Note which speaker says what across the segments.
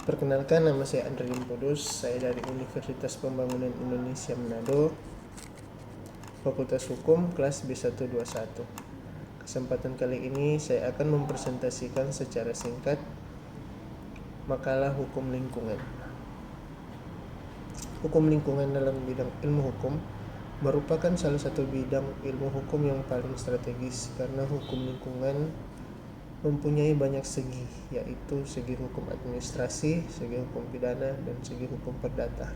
Speaker 1: Perkenalkan, nama saya Andrian Kudus. Saya dari Universitas Pembangunan Indonesia Manado, Fakultas Hukum, kelas B121. Kesempatan kali ini saya akan mempresentasikan secara singkat makalah hukum lingkungan. Hukum lingkungan dalam bidang ilmu hukum merupakan salah satu bidang ilmu hukum yang paling strategis karena hukum lingkungan mempunyai banyak segi, yaitu segi hukum administrasi, segi hukum pidana, dan segi hukum perdata.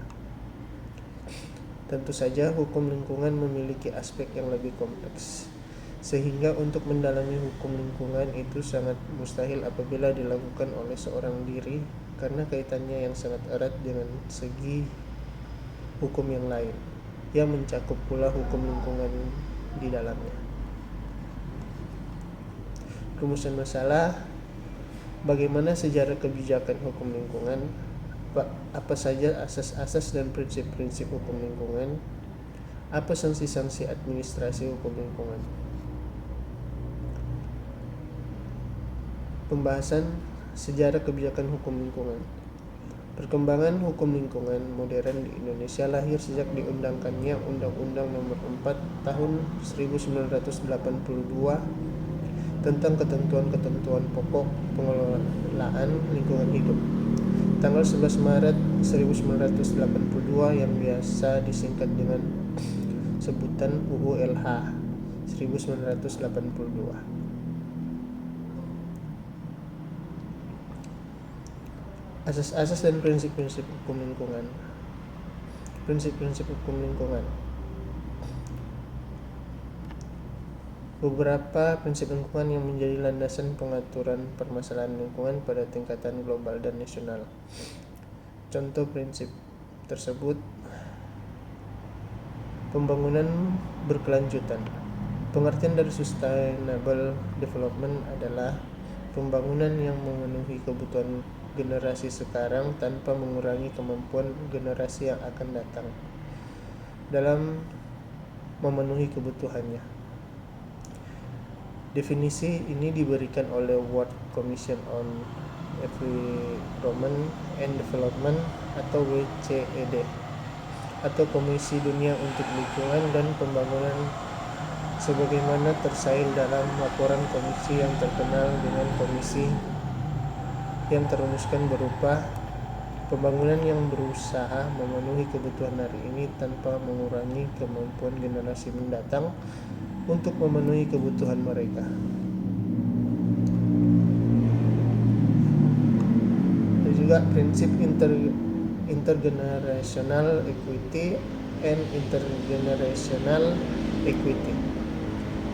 Speaker 1: Tentu saja hukum lingkungan memiliki aspek yang lebih kompleks, sehingga untuk mendalami hukum lingkungan itu sangat mustahil apabila dilakukan oleh seorang diri karena kaitannya yang sangat erat dengan segi hukum yang lain yang mencakup pula hukum lingkungan di dalamnya. Rumusan masalah: bagaimana sejarah kebijakan hukum lingkungan, apa saja asas-asas dan prinsip-prinsip hukum lingkungan, apa sanksi-sanksi administrasi hukum lingkungan. Pembahasan sejarah kebijakan hukum lingkungan. Perkembangan hukum lingkungan modern di Indonesia lahir sejak diundangkannya Undang-Undang Nomor 4 Tahun 1982 tentang ketentuan-ketentuan pokok pengelolaan lingkungan hidup. Tanggal 11 Maret 1982 yang biasa disingkat dengan sebutan UU LH 1982. Asas-asas dan prinsip-prinsip hukum lingkungan. Prinsip-prinsip hukum lingkungan. Beberapa prinsip lingkungan yang menjadi landasan pengaturan permasalahan lingkungan pada tingkatan global dan nasional. Contoh prinsip tersebut: pembangunan berkelanjutan. Pengertian dari sustainable development adalah pembangunan yang memenuhi kebutuhan generasi sekarang tanpa mengurangi kemampuan generasi yang akan datang dalam memenuhi kebutuhannya. Definisi ini diberikan oleh World Commission on Environment and Development atau WCED atau Komisi Dunia untuk Lingkungan dan Pembangunan, sebagaimana tersail dalam laporan komisi yang terkenal dengan komisi yang terumuskan berupa pembangunan yang berusaha memenuhi kebutuhan hari ini tanpa mengurangi kemampuan generasi mendatang untuk memenuhi kebutuhan mereka. Dan juga prinsip intergenerational equity and intergenerational equity.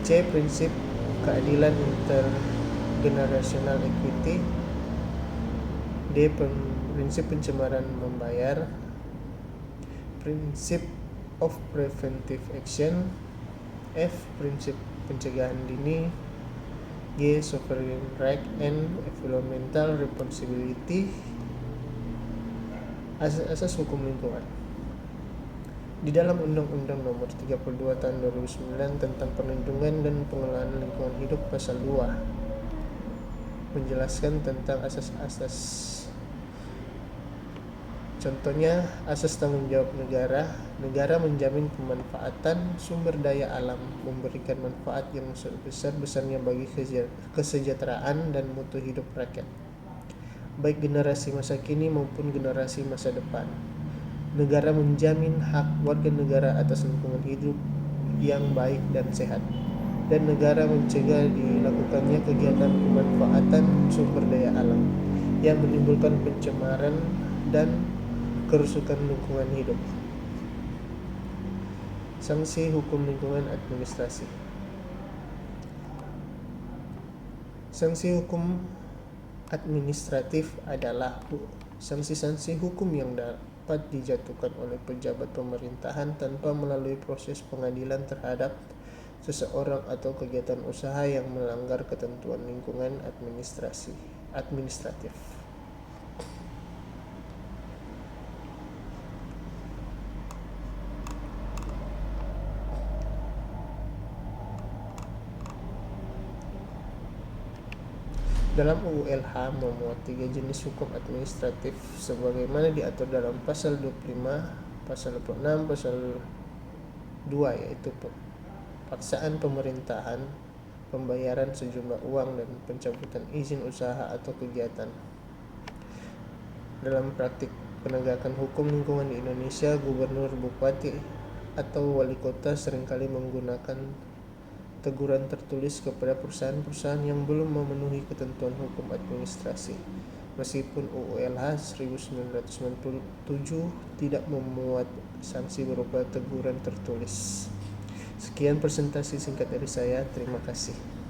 Speaker 1: C. Prinsip keadilan intergenerational equity. D. Prinsip pencemaran membayar. Prinsip of preventive action. F. Prinsip pencegahan dini. G. Sovereign right and environmental responsibility. Asas-asas hukum lingkungan. Di dalam Undang-Undang Nomor 32 Tahun 2009 tentang Perlindungan dan Pengelolaan Lingkungan Hidup Pasal 2 menjelaskan tentang asas-asas. Contohnya, asas tanggung jawab negara. Negara menjamin pemanfaatan sumber daya alam, memberikan manfaat yang sebesar-besarnya bagi kesejahteraan dan mutu hidup rakyat, baik generasi masa kini maupun generasi masa depan. Negara menjamin hak warga negara atas lingkungan hidup yang baik dan sehat, dan negara mencegah dilakukannya kegiatan pemanfaatan sumber daya alam yang menimbulkan pencemaran dan kerusakan lingkungan hidup. Sanksi hukum lingkungan administrasi. Sanksi hukum administratif adalah sanksi-sanksi hukum yang dapat dijatuhkan oleh pejabat pemerintahan tanpa melalui proses pengadilan terhadap seseorang atau kegiatan usaha yang melanggar ketentuan lingkungan administratif. Dalam UU LH memuat 3 jenis hukum administratif sebagaimana diatur dalam pasal 25, pasal 26, pasal 2, yaitu paksaan pemerintahan, pembayaran sejumlah uang, dan pencabutan izin usaha atau kegiatan. Dalam praktik penegakan hukum lingkungan di Indonesia, gubernur, bupati, atau wali kota seringkali menggunakan teguran tertulis kepada perusahaan-perusahaan yang belum memenuhi ketentuan hukum administrasi. Meskipun UU LH 1997 tidak memuat sanksi berupa teguran tertulis. Sekian presentasi singkat dari saya. Terima kasih.